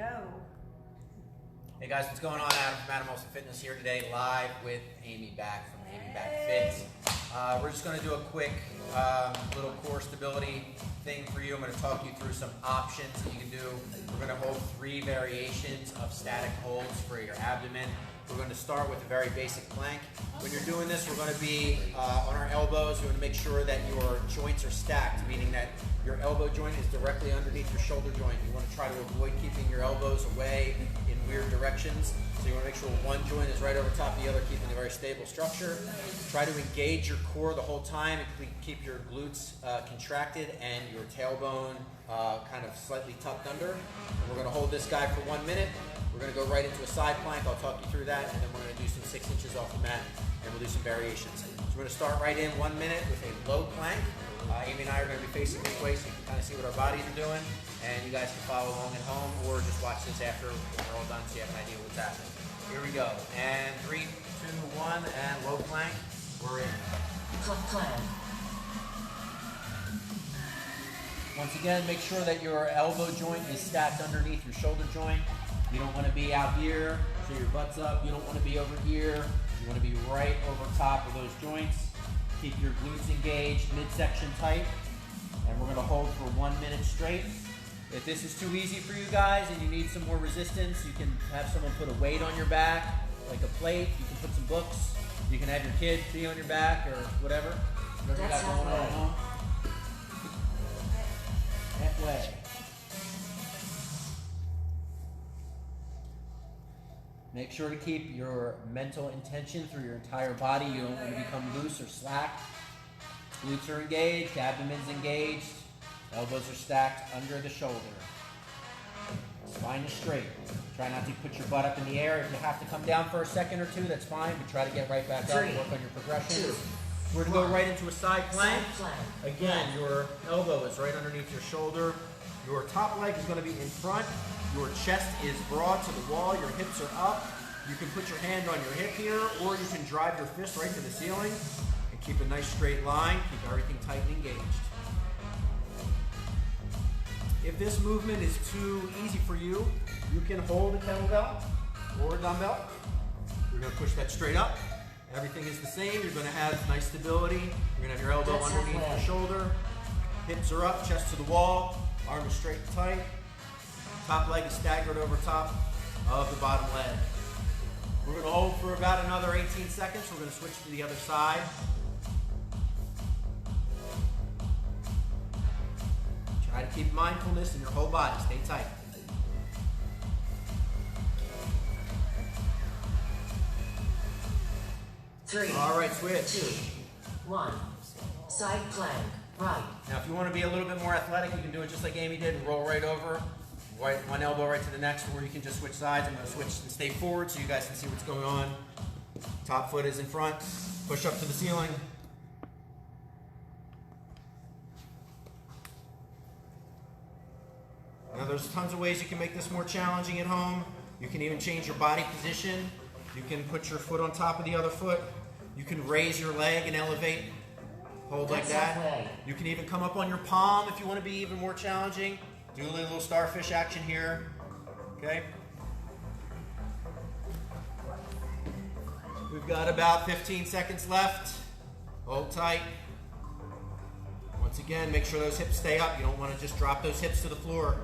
go. Hey guys, what's going on? Adam from Atomolsonfitness here today, live with Amy back from Amy Back Fit. We're just going to do a quick little core stability thing for you. I'm going to talk you through some options that you can do. We're going to hold 3 variations of static holds for your abdomen. We're going to start with a very basic plank. When you're doing this, we're going to be on our elbows. We're going to make sure that your joints are stacked, meaning that your elbow joint is directly underneath your shoulder joint. You want to try to avoid keeping your elbows away in weird directions. So you want to make sure one joint is right over top of the other, keeping a very stable structure. Try to engage your core the whole time and keep your glutes contracted and your tailbone kind of slightly tucked under. And we're going to hold this guy for 1 minute. We're going to go right into a side plank. I'll talk you through that, and then we're going to do some 6 inches off the mat, and we'll do some variations. So we're going to start right in 1 minute with a low plank. Amy and I are going to be facing this way so you can kind of see what our bodies are doing, and you guys can follow along at home or just watch this after we're all done so you have an idea what's happening. Here we go. And 3, 2, 1, and low plank. We're in. Plank. Once again, make sure that your elbow joint is stacked underneath your shoulder joint. You don't want to be out here, so your butt's up. You don't want to be over here. You want to be right over top of those joints. Keep your glutes engaged, midsection tight. And we're going to hold for 1 minute straight. If this is too easy for you guys and you need some more resistance, you can have someone put a weight on your back, like a plate. You can put some books. You can have your kid be on your back or whatever. Whatever you got going on at home. Halfway. Make sure to keep your mental intention through your entire body. You don't want to become loose or slack. Glutes are engaged, abdomen's engaged, elbows are stacked under the shoulder. Spine is straight. Try not to put your butt up in the air. If you have to come down for a second or two, that's fine, but try to get right back up and work on your progressions. We're going to go right into a side plank. Again, your elbow is right underneath your shoulder. Your top leg is going to be in front. Your chest is broad to the wall. Your hips are up. You can put your hand on your hip here, or you can drive your fist right to the ceiling and keep a nice straight line. Keep everything tight and engaged. If this movement is too easy for you, you can hold a kettlebell or a dumbbell. You're going to push that straight up. Everything is the same. You're going to have nice stability. You're going to have your elbow underneath your shoulder. Hips are up, chest to the wall. Arm is straight and tight. Top leg is staggered over top of the bottom leg. We're going to hold for about another 18 seconds. We're going to switch to the other side. Try to keep mindfulness in your whole body. Stay tight. Three. All right, switch. 2, 1. Side plank. Right. Now, if you want to be a little bit more athletic, you can do it just like Amy did and roll right over. Right, one elbow right to the next, or you can just switch sides. I'm going to switch and stay forward so you guys can see what's going on. Top foot is in front. Push up to the ceiling. Now, there's tons of ways you can make this more challenging at home. You can even change your body position. You can put your foot on top of the other foot. You can raise your leg and elevate. Hold like that. You can even come up on your palm if you want to be even more challenging. Do a little starfish action here. Okay. We've got about 15 seconds left. Hold tight. Once again, make sure those hips stay up. You don't want to just drop those hips to the floor.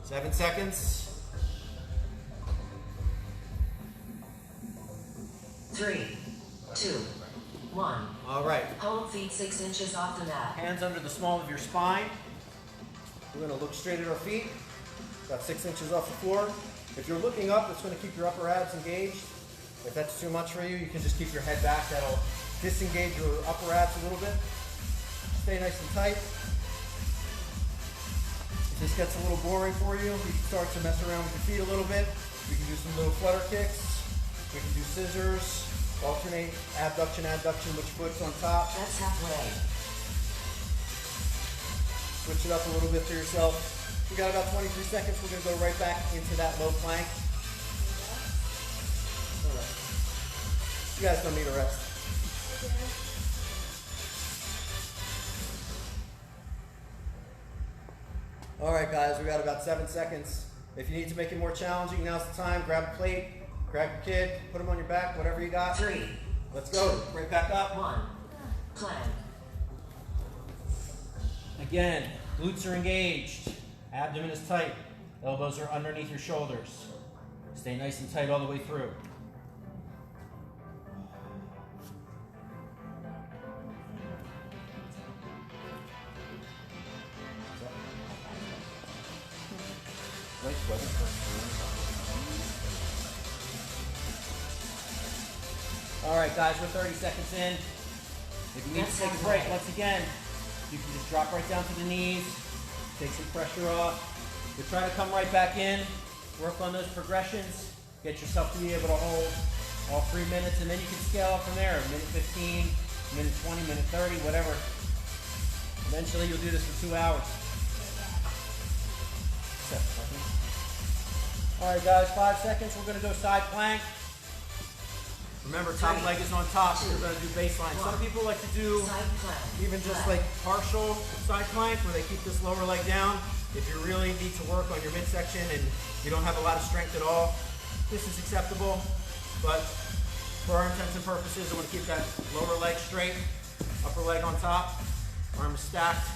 7 seconds. 3, 2, 1. All right. Hold feet 6 inches off the mat. Hands under the small of your spine. We're going to look straight at our feet, about 6 inches off the floor. If you're looking up, it's going to keep your upper abs engaged. If that's too much for you, you can just keep your head back. That'll disengage your upper abs a little bit. Stay nice and tight. If this gets a little boring for you, you can start to mess around with your feet a little bit. We can do some little flutter kicks. We can do scissors, alternate abduction, adduction, which foot's on top. That's halfway. Switch it up a little bit for yourself. We got about 23 seconds. We're going to go right back into that low plank. All right. You guys don't need a rest. All right, guys, we got about 7 seconds. If you need to make it more challenging, now's the time. Grab a plate, grab your kid, put him on your back, whatever you got. 3, Let's go. Right back up. 1. Plank. Again, glutes are engaged. Abdomen is tight. Elbows are underneath your shoulders. Stay nice and tight all the way through. All right, guys, we're 30 seconds in. If you need to take a break, once again, you can just drop right down to the knees, take some pressure off. But try to come right back in, work on those progressions, get yourself to be able to hold all 3 minutes, and then you can scale up from there. Minute 15, minute 20, minute 30, whatever. Eventually, you'll do this for 2 hours. 7 seconds. All right, guys, 5 seconds. We're going to go side plank. Remember, top leg is on top, so you're going to do baseline. Some people like to do even just like partial side plank where they keep this lower leg down. If you really need to work on your midsection and you don't have a lot of strength at all, this is acceptable. But for our intents and purposes, I want to keep that lower leg straight, upper leg on top, arm is stacked,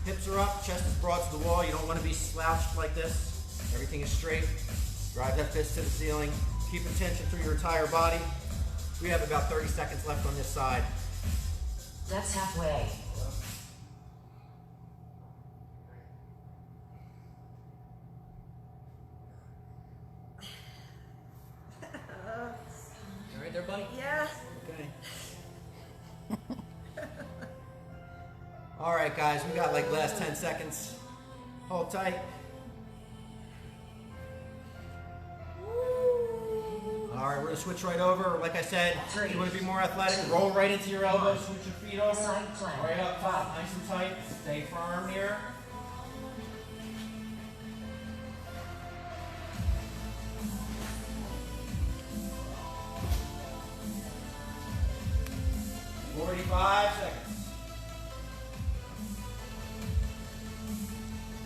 hips are up, chest is broad to the wall. You don't want to be slouched like this. Everything is straight. Drive that fist to the ceiling. Keep tension through your entire body. We have about 30 seconds left on this side. That's halfway. You right there, buddy? Yeah. Okay. All right, guys, we got like last 10 seconds. Hold tight. All right, we're gonna switch right over. Like I said, if you want to be more athletic, roll right into your elbows, switch your feet over. Side plank. Right up top, nice and tight. Stay firm here. "45 seconds.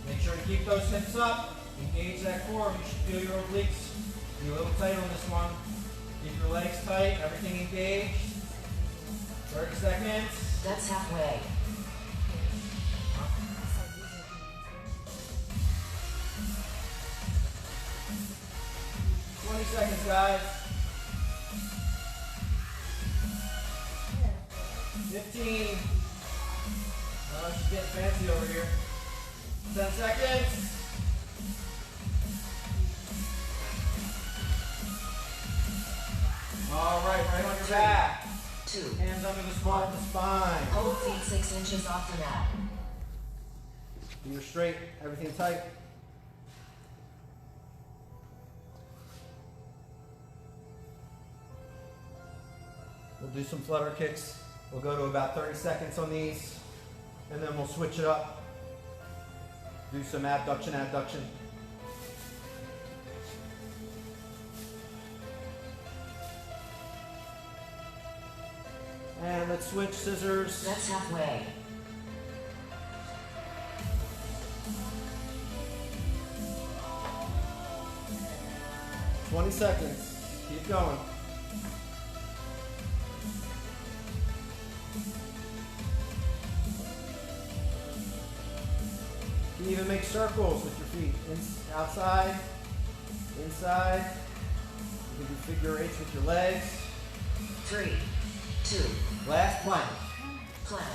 Make sure to keep those hips up. Engage that core. You should feel your obliques. Be a little tight on this one. Keep your legs tight, everything engaged. 30 seconds. That's halfway. "20 seconds, guys. 15. Oh, she's getting fancy over here. 10 seconds. All right, right on your back. 2. Hands under the small of the spine. Hold feet 6 inches off the mat. You're straight, everything tight. We'll do some flutter kicks. We'll go to about 30 seconds on these, and then we'll switch it up. Do some abduction, adduction. And let's switch scissors. That's halfway. "20 seconds. Keep going. You can even make circles with your feet. Outside, inside. You can do figure eights with your legs. 3, 2. Last plank. Plank.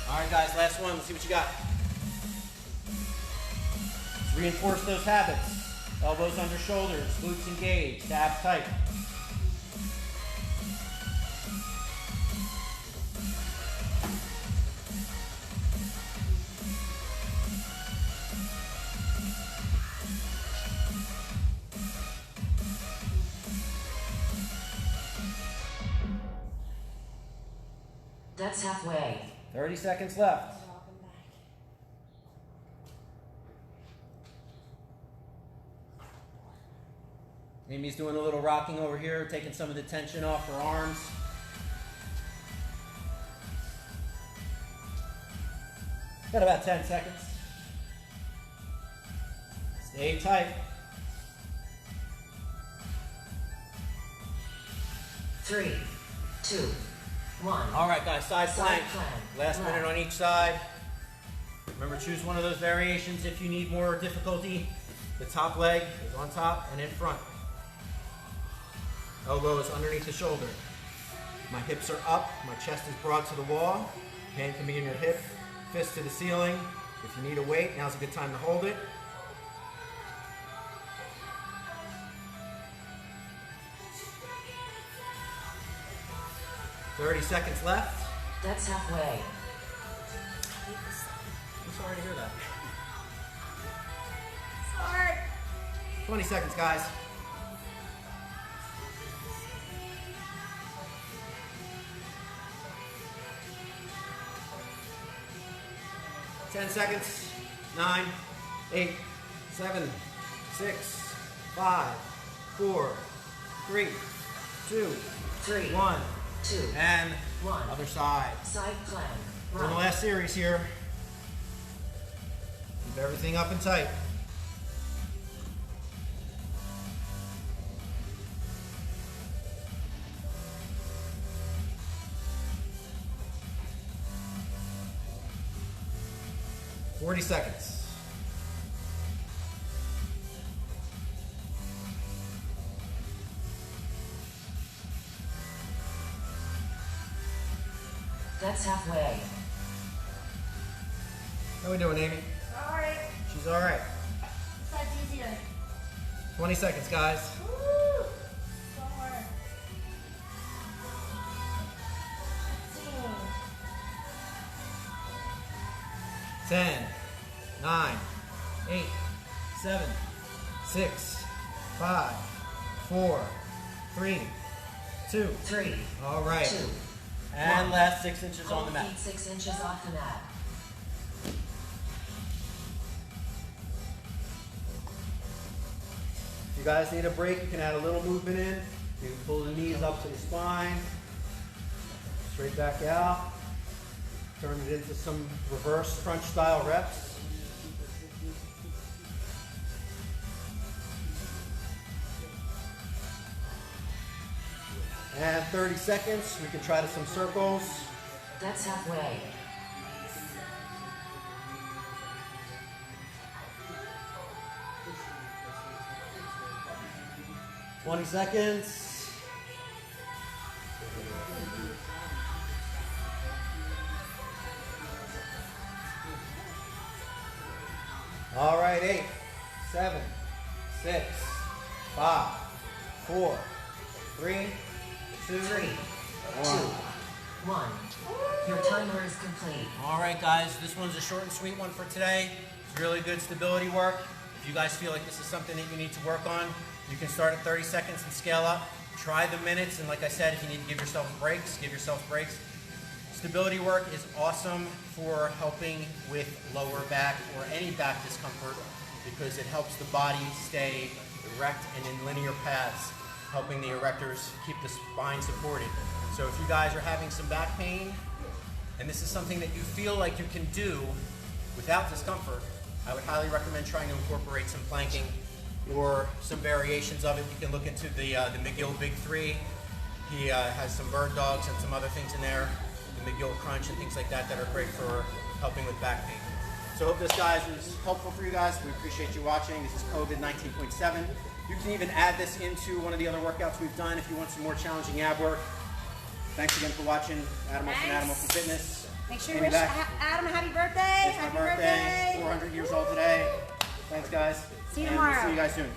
All right, guys, last one. Let's see what you got. Let's reinforce those habits. Elbows under shoulders, glutes engaged, abs tight. That's halfway. 30 seconds left. Amy's doing a little rocking over here, taking some of the tension off her arms. Got about 10 seconds. Stay tight. 3, 2, 1. All right, guys, side plank. plank. Last Left. minute on each side. Remember, choose one of those variations if you need more difficulty. The top leg is on top and in front. Elbow is underneath the shoulder. My hips are up, my chest is broad to the wall. Hand can be in your hip, fist to the ceiling. If you need a weight, now's a good time to hold it. "30 seconds left." That's halfway. I'm sorry to hear that. Sorry. 20 seconds, guys. 10 seconds. 9, 8, 7, 6, 5, 4, 3, 2, 3, 1. 2, And 1. other side. Side plank. For the Right. last series here. Keep everything up and tight. "40 seconds. That's halfway. How we doing, Amy? Sorry. She's all right. This side's easier. 20 seconds, guys. Woo! So hard. 10, 9, 8, 7, 6, 5, 4, 3, 2. 3, All right. 2. And 1. last 6 inches on Hold the mat. feet 6 inches off the mat. If you guys need a break, you can add a little movement in. You can pull the knees up to the spine, straight back out. Turn it into some reverse crunch style reps. And 30 seconds, we can try to some circles. That's halfway. "20 seconds. All right, 8, 7, 6, 5, 4, 3, 2, 3, 2, 1. Your timer is complete. All right, guys, this one's a short and sweet one for today. It's really good stability work. If you guys feel like this is something that you need to work on, you can start at 30 seconds and scale up. Try the minutes, and like I said, if you need to give yourself breaks, give yourself breaks. Stability work is awesome for helping with lower back or any back discomfort because it helps the body stay erect and in linear paths, helping the erectors keep the spine supported. So if you guys are having some back pain, and this is something that you feel like you can do without discomfort, I would highly recommend trying to incorporate some planking or some variations of it. You can look into the McGill Big 3. He has some bird dogs and some other things in there, the McGill Crunch and things like that that are great for helping with back pain. So I hope this, guys, was helpful for you guys. We appreciate you watching. This is COVID 19.7. You can even add this into one of the other workouts we've done if you want some more challenging ab work. Thanks again for watching. Atomolsonfitness. Make sure you Amy wish back. Adam a happy birthday. It's my Happy birthday, 400 years old today. Thanks, guys. See you And we'll tomorrow. see you guys soon.